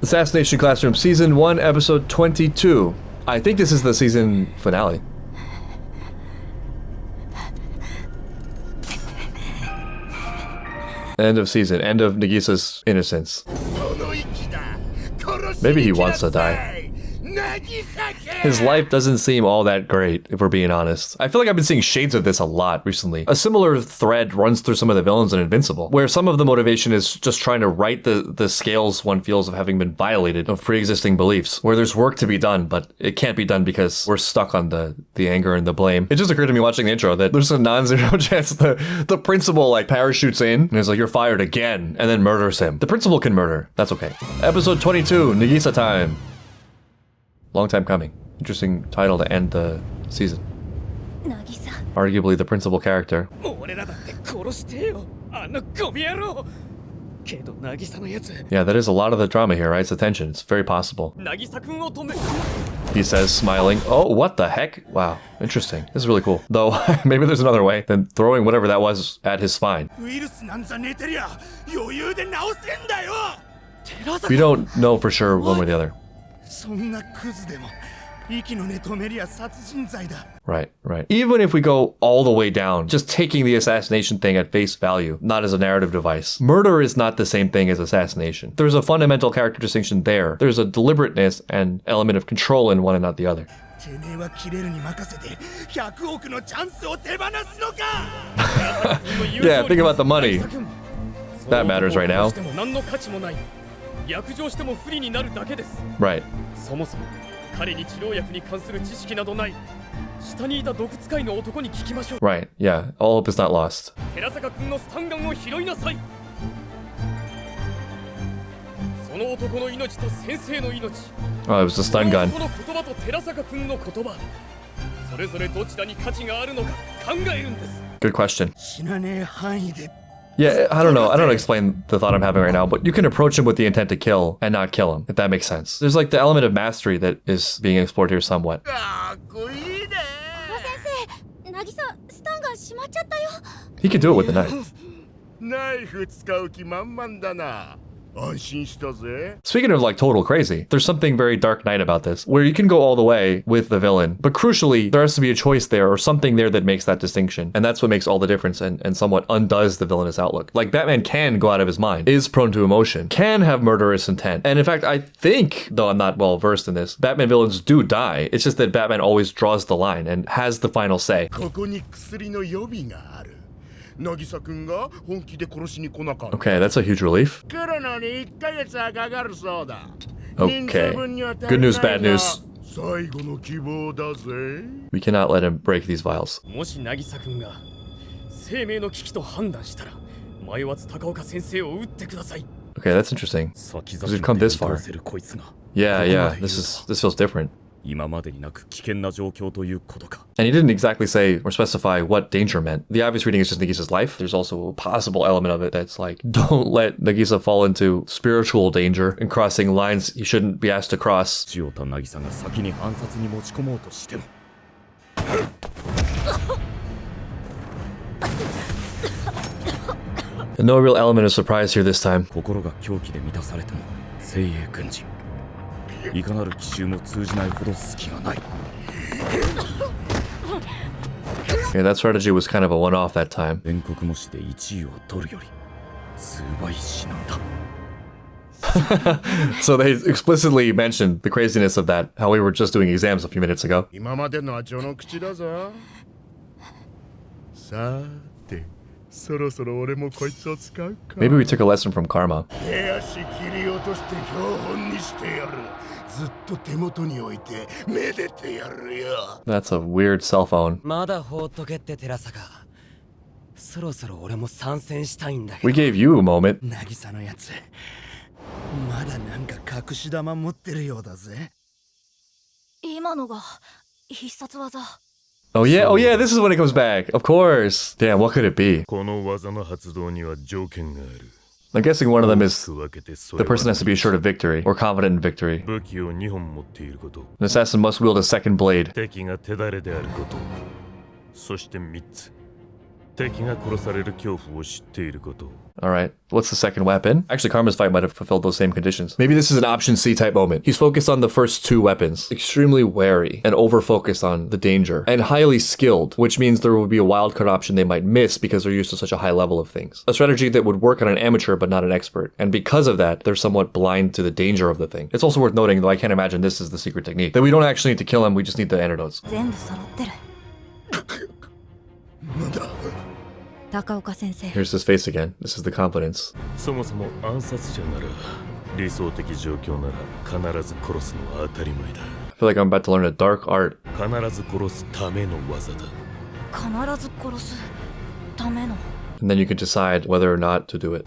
Assassination Classroom, Season 1, Episode 22. I think this is the season finale. End of season. End of Nagisa's innocence. Maybe he wants to die. His life doesn't seem all that great, if we're being honest. I feel like I've been seeing shades of this a lot recently. A similar thread runs through some of the villains in Invincible, where some of the motivation is just trying to right the scales one feels of having been violated of pre-existing beliefs, where there's work to be done, but it can't be done because we're stuck on the anger and the blame. It just occurred to me watching the intro that there's a non-zero chance the principal like parachutes in and is like, you're fired again, and then murders him. The principal can murder. That's okay. Episode 22, Nagisa Time. Long time coming. Interesting title to end the season. Nagisa. Arguably the principal character. Yeah, that is a lot of the drama here, right? It's the tension. It's very possible. He says, smiling. Oh, what the heck? Wow, interesting. This is really cool. Though, maybe there's another way than throwing whatever that was at his spine. We don't know for sure one way or the other. Right. Even if we go all the way down, just taking the assassination thing at face value, not as a narrative device, murder is not the same thing as assassination. There's a fundamental character distinction there. There's a deliberateness and element of control in one and not the other. Yeah, think about the money. That matters right now. Right. Right, yeah. All hope is not lost. Oh, it was the stun gun. Good question. Yeah, I don't know. I don't explain the thought I'm having right now, but you can approach him with the intent to kill and not kill him, if that makes sense. There's like the element of mastery that is being explored here somewhat. He can do it with the knife. Speaking of like total crazy, there's something very Dark Knight about this, where you can go all the way with the villain, but crucially, there has to be a choice there or something there that makes that distinction. And that's what makes all the difference and somewhat undoes the villainous outlook. Like Batman can go out of his mind, is prone to emotion, can have murderous intent. And in fact, I think, though I'm not well versed in this, Batman villains do die. It's just that Batman always draws the line and has the final say. Okay, that's a huge relief. Okay. Good news, bad news. We cannot let him break these vials. Okay, that's interesting. Because we've come this far. Yeah, this feels different. And he didn't exactly say or specify what danger meant. The obvious reading is just Nagisa's life. There's also a possible element of it that's like, don't let Nagisa fall into spiritual danger and crossing lines he shouldn't be asked to cross. And no real element of surprise here this time. Okay, that strategy was kind of a one-off that time. So they explicitly mentioned the craziness of that, how we were just doing exams a few minutes ago. Maybe we took a lesson from karma. That's a weird cell phone. We gave you a moment. Oh yeah, this is when it comes back. Of course. Damn, what could it be? I'm guessing one of them is the person has to be assured of victory or confident in victory. An assassin must wield a second blade. All right. What's the second weapon? Actually, Karma's fight might have fulfilled those same conditions. Maybe this is an option C type moment. He's focused on the first two weapons, extremely wary and over-focused on the danger, and highly skilled, which means there will be a wildcard option they might miss because they're used to such a high level of things. A strategy that would work on an amateur but not an expert. And because of that, they're somewhat blind to the danger of the thing. It's also worth noting, though I can't imagine this is the secret technique, that we don't actually need to kill him, we just need the antidotes. Here's his face again. This is the confidence. I feel like I'm about to learn a dark art. And then you can decide whether or not to do it.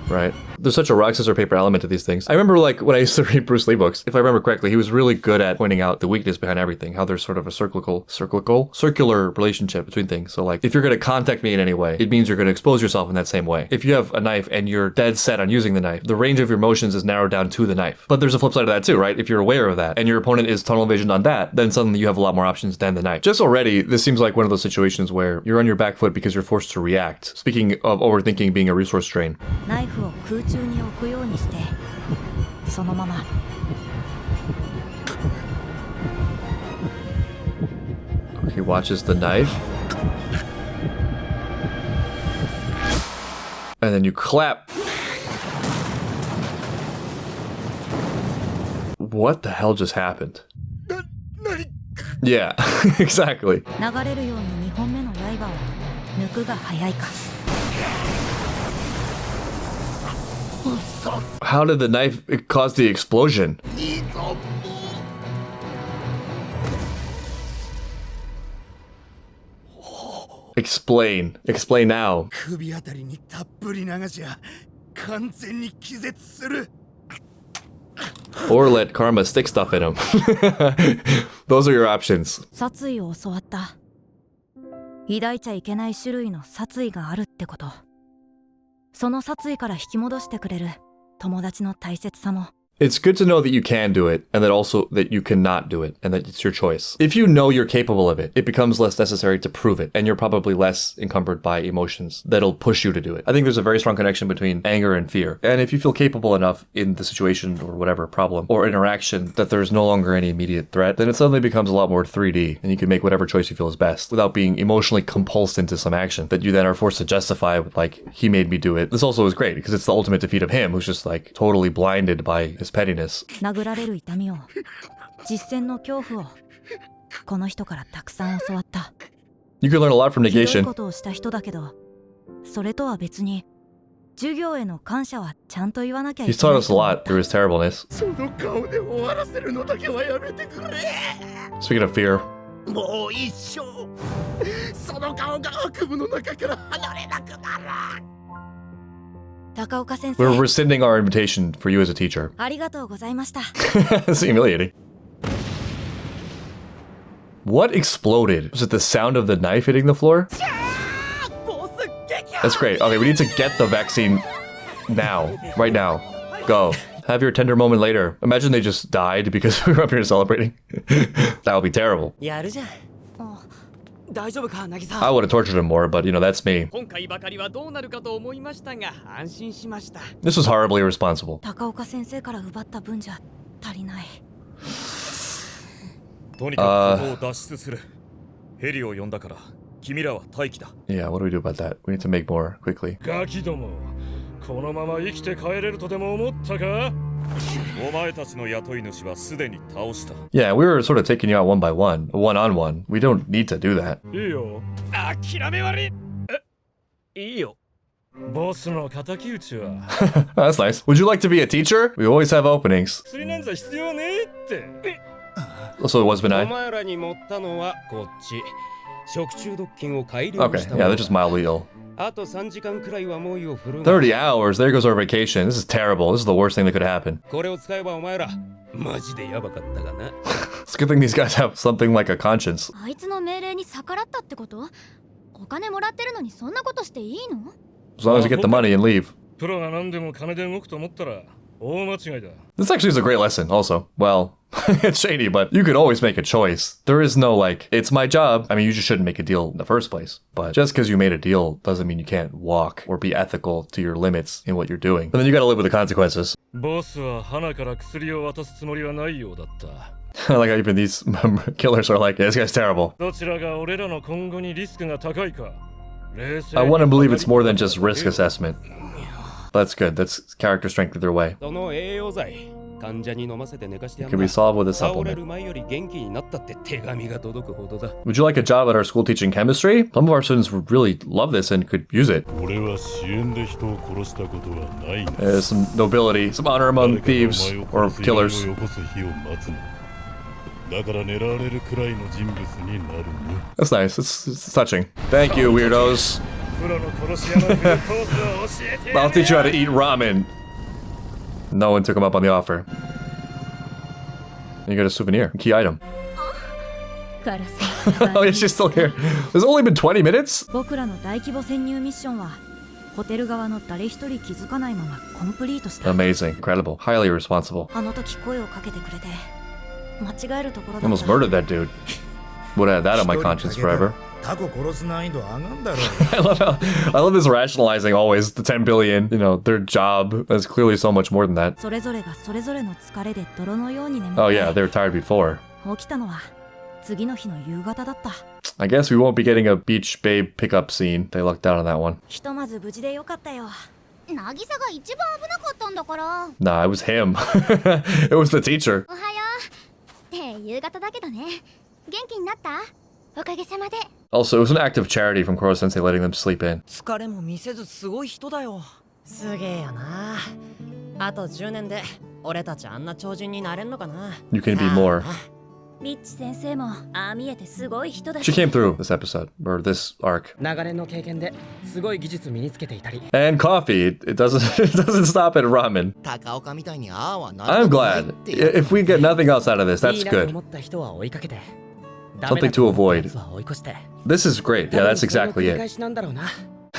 Right. There's such a rock, scissors, paper element to these things. I remember like when I used to read Bruce Lee books, if I remember correctly, he was really good at pointing out the weakness behind everything, how there's sort of a circular relationship between things. So like if you're going to contact me in any way, it means you're going to expose yourself in that same way. If you have a knife and you're dead set on using the knife, the range of your motions is narrowed down to the knife. But there's a flip side of that too, right? If you're aware of that and your opponent is tunnel vision on that, then suddenly you have a lot more options than the knife. Just already, this seems like one of those situations where you're on your back foot because you're forced to react. Speaking of overthinking being a resource drain. He watches the knife. And then you clap. What the hell just happened? Yeah, exactly. How did the knife cause the explosion? Explain. Explain now. Or let Karma stick stuff in him. Those are your options. 抱いちゃいけない種類の殺意があるってこと。その殺意から引き戻してくれる友達の大切さも。It's good to know that you can do it, and that also that you cannot do it, and that it's your choice. If you know you're capable of it, it becomes less necessary to prove it, and you're probably less encumbered by emotions that'll push you to do it. I think there's a very strong connection between anger and fear. And if you feel capable enough in the situation or whatever problem or interaction that there's no longer any immediate threat, then it suddenly becomes a lot more 3D, and you can make whatever choice you feel is best without being emotionally compulsed into some action that you then are forced to justify with like, he made me do it. This also is great because it's the ultimate defeat of him who's just like totally blinded by his pettiness. You can learn a lot from negation. He's taught us a lot through his terribleness. Speaking of fear. We're rescinding our invitation for you as a teacher. That's humiliating. What exploded? Was it the sound of the knife hitting the floor? That's great. Okay, we need to get the vaccine now. Right now. Go. Have your tender moment later. Imagine they just died because we were up here celebrating. That would be terrible. I would have tortured him more, but you know, that's me. This was horribly irresponsible. Yeah, what do we do about that? We need to make more quickly. Yeah, we were sort of taking you out one by one, one-on-one. We don't need to do that. That's nice. Would you like to be a teacher? We always have openings. Also, it was benign. Okay, yeah, they're just mildly ill. 30 hours, there goes our vacation. This is terrible. This is the worst thing that could happen. It's a good thing these guys have something like a conscience. As long as you get the money and leave. This actually is a great lesson also. Well, it's shady, but you could always make a choice. There is no like, it's my job. I mean, you just shouldn't make a deal in the first place. But just because you made a deal doesn't mean you can't walk or be ethical to your limits in what you're doing. And then you gotta live with the consequences. I like how even these killers are like, yeah, this guy's terrible. I want to believe it's more than just risk assessment. That's good. That's character strength either way. It can be solved with a supplement. Would you like a job at our school teaching chemistry? Some of our students would really love this and could use it. There's some nobility, some honor among thieves or killers. That's nice. It's touching. Thank you, weirdos. I'll teach you how to eat ramen. No one took him up on the offer. And you got a souvenir. Key item. Oh yeah, she's still here. There's only been 20 minutes? Amazing. Incredible. Highly responsible. Almost murdered that dude. Would have had that on my conscience forever. I love this rationalizing always. The 10 billion, you know, their job is clearly so much more than that. Oh yeah, they were tired before. I guess we won't be getting a beach babe pickup scene. They lucked out on that one. Nah, it was him. It was the teacher. Also, it was an act of charity from Koro-sensei letting them sleep in. You can be more. She came through this episode, or this arc. And coffee. It doesn't stop at ramen. I'm glad. If we get nothing else out of this, that's good. Something to avoid. This is great. Yeah, that's exactly it.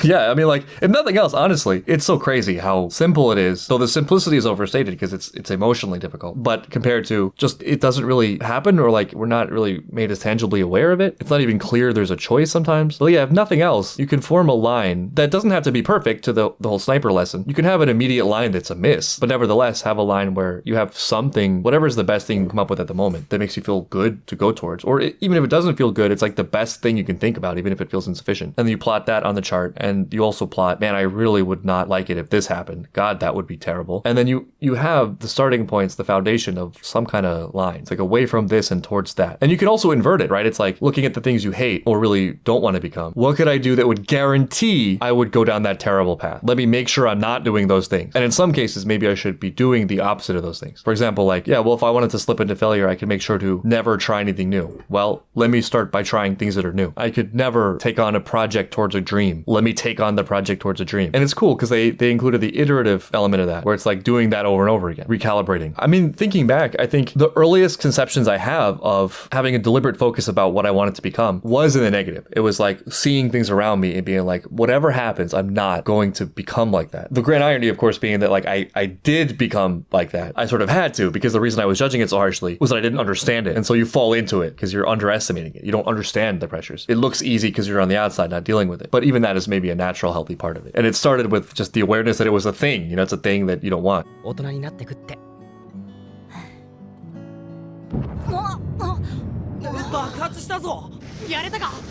Yeah, I mean, like, if nothing else, honestly, it's so crazy how simple it is. Though the simplicity is overstated because it's emotionally difficult. But compared to just, it doesn't really happen, or like, we're not really made as tangibly aware of it. It's not even clear there's a choice sometimes. But yeah, if nothing else, you can form a line that doesn't have to be perfect to the whole sniper lesson. You can have an immediate line that's a miss, but nevertheless have a line where you have something, whatever's the best thing you can come up with at the moment that makes you feel good to go towards. Or even if it doesn't feel good, it's like the best thing you can think about, even if it feels insufficient. And then you plot that on the chart, and you also plot, man, I really would not like it if this happened. God, that would be terrible. And then you have the starting points, the foundation of some kind of line. It's like away from this and towards that. And you can also invert it, right? It's like looking at the things you hate or really don't want to become. What could I do that would guarantee I would go down that terrible path? Let me make sure I'm not doing those things. And in some cases, maybe I should be doing the opposite of those things. For example, like, yeah, well, if I wanted to slip into failure, I could make sure to never try anything new. Well, let me start by trying things that are new. I could never take on a project towards a dream. Let me take on the project towards a dream. And it's cool because they included the iterative element of that, where it's like doing that over and over again, recalibrating. I mean, thinking back, I think the earliest conceptions I have of having a deliberate focus about what I wanted to become was in the negative. It was like seeing things around me and being like, whatever happens, I'm not going to become like that. The grand irony, of course, being that like I did become like that. I sort of had to, because the reason I was judging it so harshly was that I didn't understand it. And so you fall into it because you're underestimating it. You don't understand the pressures. It looks easy because you're on the outside not dealing with it. But even that is maybe a natural, healthy part of it. And it started with just the awareness that it was a thing. You know, it's a thing that you don't want.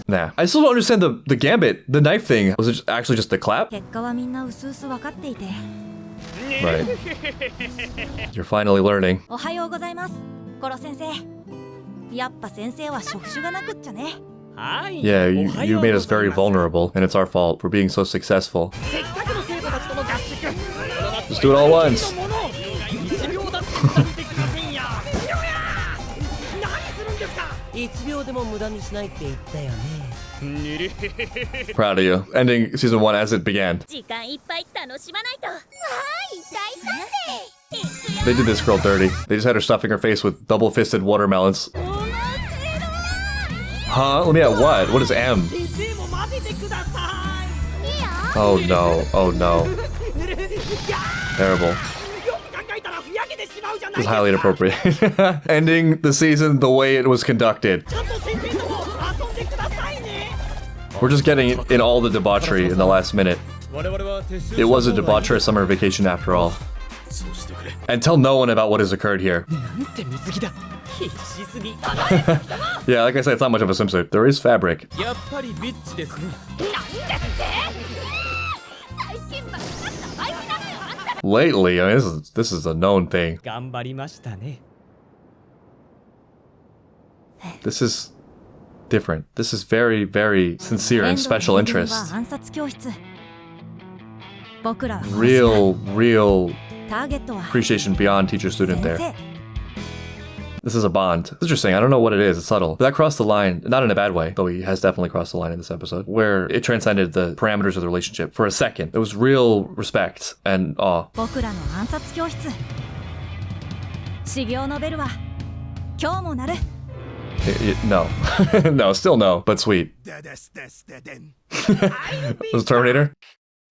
Nah. I still don't understand the gambit. The knife thing. Was it actually just a clap? Right. You're finally learning. Yeah, you made us very vulnerable, and it's our fault for being so successful. Just do it all once. Proud of you. Ending season 1 as it began. They did this girl dirty. They just had her stuffing her face with double-fisted watermelons. Huh? Let me at what? What is M? Oh no. Oh no. Terrible. is highly inappropriate. Ending the season the way it was conducted. We're just getting in all the debauchery in the last minute. It was a debaucherous summer vacation after all. And tell no one about what has occurred here. Yeah, like I said, it's not much of a swimsuit. There is fabric. Lately, I mean, this is a known thing. This is different. This is very, very sincere and special interest. Real appreciation beyond teacher-student there. This is a bond. It's interesting. I don't know what it is. It's subtle. But that crossed the line, not in a bad way, though he has definitely crossed the line in this episode, where it transcended the parameters of the relationship for a second. It was real respect and awe. No. No, still no, but sweet. Was Terminator?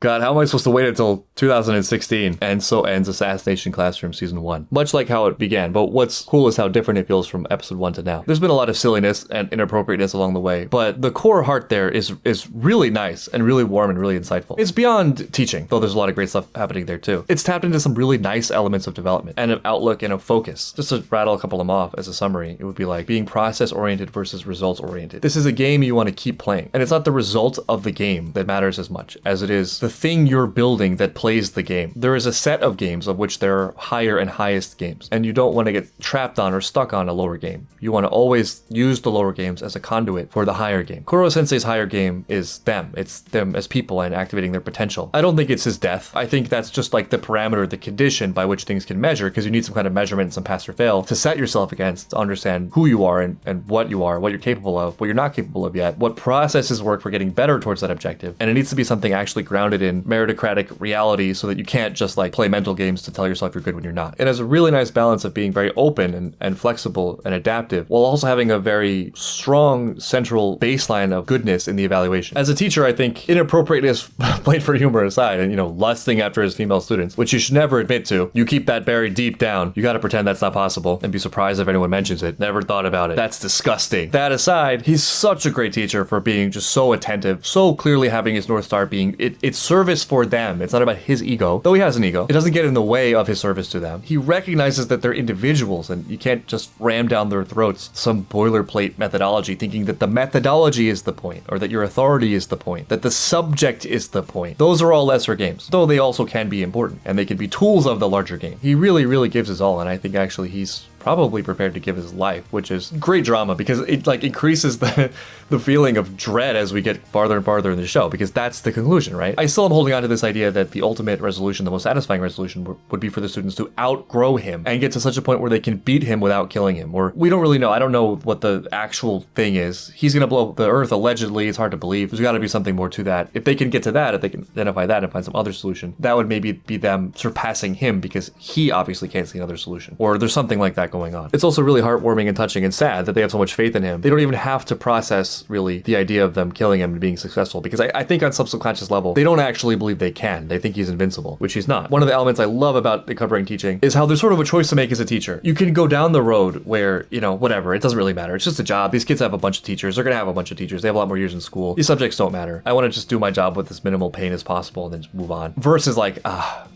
God, how am I supposed to wait until 2016? And so ends Assassination Classroom Season 1. Much like how it began, but what's cool is how different it feels from Episode 1 to now. There's been a lot of silliness and inappropriateness along the way, but the core heart there is really nice and really warm and really insightful. It's beyond teaching, though there's a lot of great stuff happening there too. It's tapped into some really nice elements of development and of outlook and of focus. Just to rattle a couple of them off as a summary, it would be like being process-oriented versus results-oriented. This is a game you want to keep playing, and it's not the result of the game that matters as much as it is the thing you're building that plays the game. There is a set of games of which there are higher and highest games, and you don't want to get trapped on or stuck on a lower game. You want to always use the lower games as a conduit for the higher game. Koro-sensei's higher game is them. It's them as people and activating their potential. I don't think it's his death. I think that's just like the parameter, the condition by which things can measure, because you need some kind of measurement, some pass or fail to set yourself against, to understand who you are and what you are, what you're capable of, what you're not capable of yet, what processes work for getting better towards that objective. And it needs to be something actually grounded in meritocratic reality so that you can't just like play mental games to tell yourself you're good when you're not. It has a really nice balance of being very open and flexible and adaptive while also having a very strong central baseline of goodness in the evaluation. As a teacher, I think inappropriateness played for humor aside and, lusting after his female students, which you should never admit to. You keep that buried deep down. You got to pretend that's not possible and be surprised if anyone mentions it. Never thought about it. That's disgusting. That aside, he's such a great teacher for being just so attentive, so clearly having his North Star being it's service for them. It's not about his ego, though he has an ego. It doesn't get in the way of his service to them. He recognizes that they're individuals and you can't just ram down their throats some boilerplate methodology thinking that the methodology is the point or that your authority is the point, that the subject is the point. Those are all lesser games, though they also can be important and they can be tools of the larger game. He really, really gives his all, and I think actually he's probably prepared to give his life, which is great drama because it like increases the feeling of dread as we get farther and farther in the show, because that's the conclusion, right? I still am holding on to this idea that the ultimate resolution, the most satisfying resolution would be for the students to outgrow him and get to such a point where they can beat him without killing him, or we don't really know. I don't know what the actual thing is. He's gonna blow up the earth allegedly. It's hard to believe. There's got to be something more to that. If they can get to that, if they can identify that and find some other solution, that would maybe be them surpassing him because he obviously can't see another solution, or there's something like that going on. It's also really heartwarming and touching and sad that they have so much faith in him. They don't even have to process really the idea of them killing him and being successful, because I think on some subconscious level they don't actually believe they can. They think he's invincible, which he's not. One of the elements I love about the covering teaching is how there's sort of a choice to make as a teacher. You can go down the road where, whatever, it doesn't really matter. It's just a job. These kids have a bunch of teachers. They're gonna have a bunch of teachers. They have a lot more years in school. These subjects don't matter. I want to just do my job with as minimal pain as possible and then just move on. Versus like,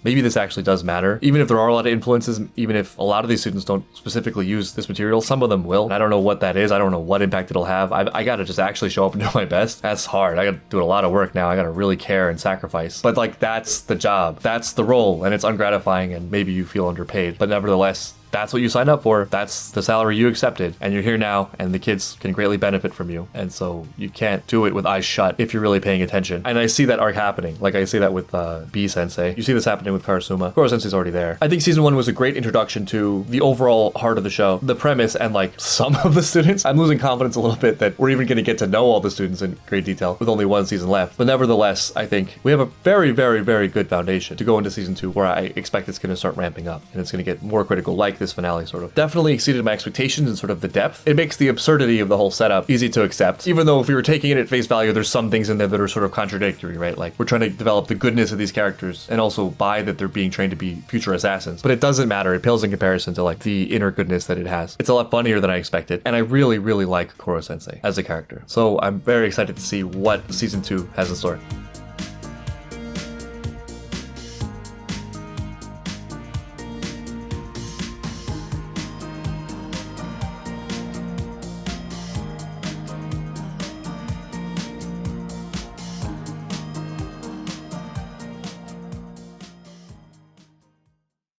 maybe this actually does matter. Even if there are a lot of influences, even if a lot of these students don't specifically use this material, some of them will. I don't know what that is. I don't know what impact it'll have. I gotta just actually show up and do my best. That's hard. I gotta do a lot of work now. I gotta really care and sacrifice. But like, that's the job. That's the role. And it's ungratifying and maybe you feel underpaid. But nevertheless, that's what you signed up for. That's the salary you accepted. And you're here now, and the kids can greatly benefit from you. And so you can't do it with eyes shut if you're really paying attention. And I see that arc happening. Like I see that with B-sensei. You see this happening with Karasuma. Koro-sensei's already there. I think season 1 was a great introduction to the overall heart of the show, the premise, and like some of the students. I'm losing confidence a little bit that we're even going to get to know all the students in great detail with only one season left. But nevertheless, I think we have a very, very, very good foundation to go into season 2 where I expect it's going to start ramping up and it's going to get more critical like this this finale, sort of. Definitely exceeded my expectations and sort of the depth. It makes the absurdity of the whole setup easy to accept, even though if we were taking it at face value, there's some things in there that are sort of contradictory, right? Like, we're trying to develop the goodness of these characters and also buy that they're being trained to be future assassins. But it doesn't matter. It pales in comparison to like the inner goodness that it has. It's a lot funnier than I expected. And I really, really like Koro Sensei as a character. So I'm very excited to see what season 2 has in store.